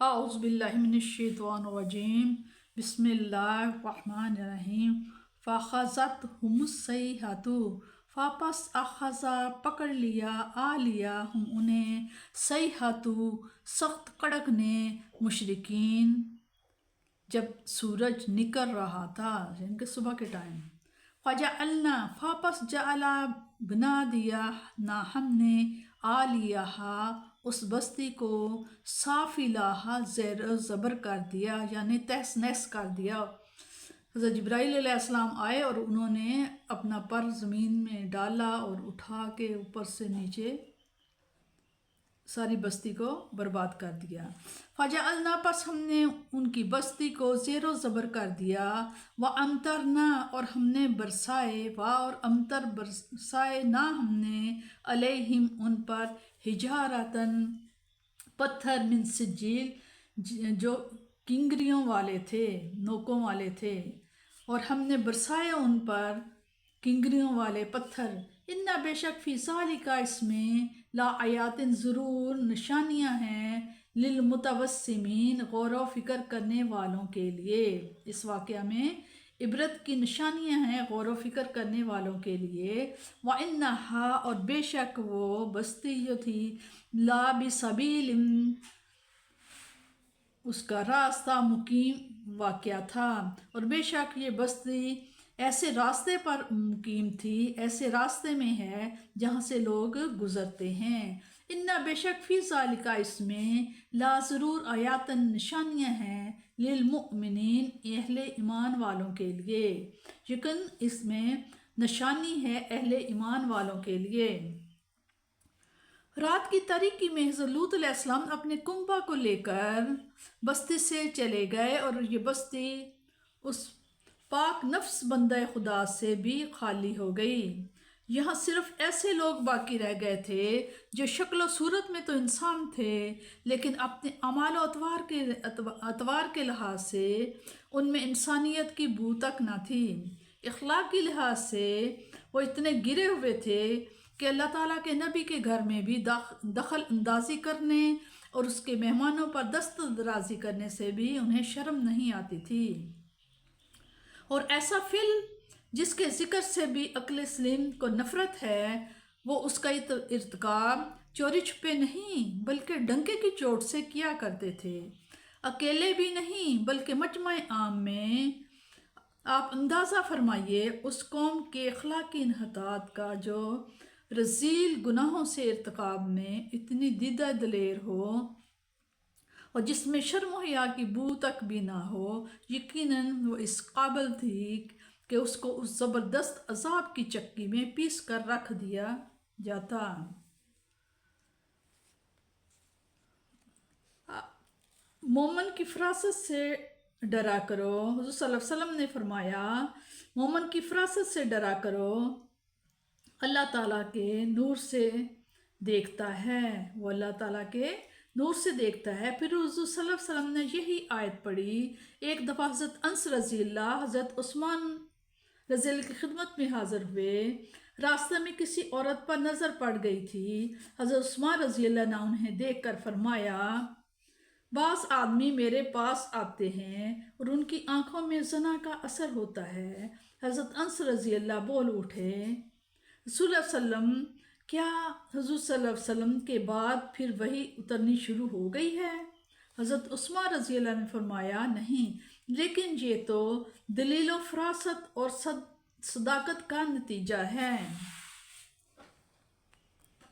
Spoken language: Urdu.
اعوذ باللہ من الشیطان الرجیم بسم اللہ الرحمن الرحیم فاخذتہم الصیحۃ واپس اخذا پکڑ لیا لیا ہم انہیں صیحۃ سخت کڑک نے مشرکین جب سورج نکل رہا تھا یعنی کہ صبح کے ٹائم فجعلنا واپس جعلا بنا دیا نہ ہم نے عالیہا اس بستی کو سافلہا زیر و زبر کر دیا یعنی تہس نہس کر دیا۔ حضرت جبرائیل علیہ السلام آئے اور انہوں نے اپنا پر زمین میں ڈالا اور اٹھا کے اوپر سے نیچے ساری بستی کو برباد کر دیا۔ فجعلنا پس ہم نے ان کی بستی کو زیر و زبر کر دیا۔ وَأَمْطَرْنَا اور ہم نے برسائے اور امطر برسائے نہ ہم نے علیہم ان پر حجارتاً پتھر من سجیل جو کنگریوں والے تھے نوکوں والے تھے، اور ہم نے برسائے ان پر کنگریوں والے پتھر۔ ان بے شک فی ذالک اس میں لا آیات ضرور نشانیاں ہیں للمتوسمین غور و فکر کرنے والوں کے لیے، اس واقعہ میں عبرت کی نشانیاں ہیں غور و فکر کرنے والوں کے لیے۔ وَإِنَّهَا اور بے شک وہ بستی جو تھی لا بسبیل اس کا راستہ مقیم واقعہ تھا، اور بے شک یہ بستی ایسے راستے پر مقیم تھی، ایسے راستے میں ہے جہاں سے لوگ گزرتے ہیں۔ ان بے شک فی ذالک اس میں لا ضرور آیاتن نشانیاں ہیں للمؤمنین اہل ایمان والوں کے لیے، یقین اس میں نشانی ہے اہل ایمان والوں کے لیے۔ رات کی تاریکی میں حضرت لوط علیہ السلام اپنے کنبہ کو لے کر بستی سے چلے گئے، اور یہ بستی اس پاک نفس بندہ خدا سے بھی خالی ہو گئی۔ یہاں صرف ایسے لوگ باقی رہ گئے تھے جو شکل و صورت میں تو انسان تھے، لیکن اپنے اعمال و اطوار کے لحاظ سے ان میں انسانیت کی بو تک نہ تھی۔ اخلاق کی لحاظ سے وہ اتنے گرے ہوئے تھے کہ اللہ تعالیٰ کے نبی کے گھر میں بھی دخل اندازی کرنے اور اس کے مہمانوں پر دست درازی کرنے سے بھی انہیں شرم نہیں آتی تھی، اور ایسا فعل جس کے ذکر سے بھی عقل سلیم کو نفرت ہے، وہ اس کا ارتکاب چوری چھپے نہیں بلکہ ڈنکے کی چوٹ سے کیا کرتے تھے، اکیلے بھی نہیں بلکہ مجمع عام میں۔ آپ اندازہ فرمائیے اس قوم کے اخلاقی انحطاط کا جو رذیل گناہوں سے ارتکاب میں اتنی دیدہ دلیر ہو اور جس میں شرم و حیا کی بو تک بھی نہ ہو، یقیناً وہ اس قابل تھی کہ اس کو اس زبردست عذاب کی چکی میں پیس کر رکھ دیا جاتا۔ مومن کی فراست سے ڈرا کرو، حضور صلی اللہ علیہ وسلم نے فرمایا مومن کی فراست سے ڈرا کرو، اللہ تعالیٰ کے نور سے دیکھتا ہے، وہ اللہ تعالیٰ کے نور سے دیکھتا ہے۔ پھر حضور صلی اللہ علیہ وسلم نے یہی آیت پڑھی۔ ایک دفعہ حضرت انس رضی اللہ حضرت عثمان رضی اللہ کی خدمت میں حاضر ہوئے، راستے میں کسی عورت پر نظر پڑ گئی تھی۔ حضرت عثمان رضی اللہ نے انہیں دیکھ کر فرمایا بعض آدمی میرے پاس آتے ہیں اور ان کی آنکھوں میں زنا کا اثر ہوتا ہے۔ حضرت انس رضی اللہ بول اٹھے رسول اللہ صلی اللہ علیہ وسلم کیا حضور صلی اللہ علیہ وسلم کے بعد پھر وحی اترنی شروع ہو گئی ہے؟ حضرت عثمان رضی اللہ نے فرمایا نہیں، لیکن یہ تو دلیل و فراست اور صداقت کا نتیجہ ہے۔